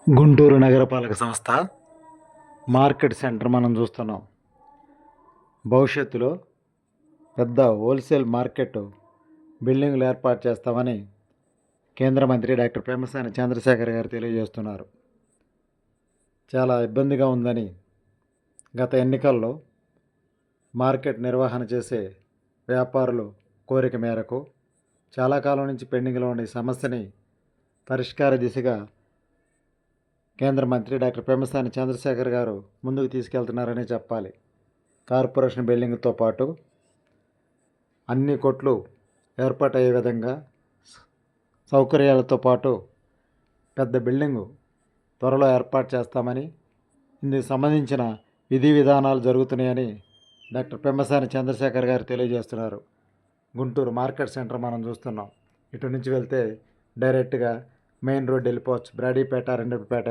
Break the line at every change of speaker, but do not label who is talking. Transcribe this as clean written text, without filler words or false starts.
గుంటూరు నగరపాలక సంస్థ market centre మనం చూస్తున్నాం. భవిష్యత్తులో పెద్ద హోల్సేల్ మార్కెట్ బిల్డింగ్లు ఏర్పాటు చేస్తామని కేంద్ర మంత్రి డాక్టర్ పెమ్మసాని చంద్రశేఖర్ గారు తెలియజేస్తున్నారు. చాలా ఇబ్బందిగా ఉందని గత ఎన్నికల్లో మార్కెట్ నిర్వహణ చేసే వ్యాపారులు కోరిక మేరకు చాలా కాలం నుంచి పెండింగ్లో ఉన్న ఈ సమస్యని పరిష్కార దిశగా కేంద్ర మంత్రి డాక్టర్ పెమ్మసాని చంద్రశేఖర్ గారు ముందుకు తీసుకెళ్తున్నారని చెప్పాలి. కార్పొరేషన్ బిల్డింగ్తో పాటు అన్ని కొట్లు ఏర్పాటయ్యే విధంగా సౌకర్యాలతో పాటు పెద్ద బిల్డింగు త్వరలో ఏర్పాటు చేస్తామని, ఇందుకు సంబంధించిన విధి విధానాలు జరుగుతున్నాయని డాక్టర్ పెమ్మసాని చంద్రశేఖర్ గారు తెలియజేస్తున్నారు. గుంటూరు మార్కెట్ సెంటర్ మనం చూస్తున్నాం. ఇటు నుంచి వెళ్తే డైరెక్ట్గా మెయిన్ రోడ్ వెళ్ళిపోవచ్చు. బ్రాడీపేట, రెండపేట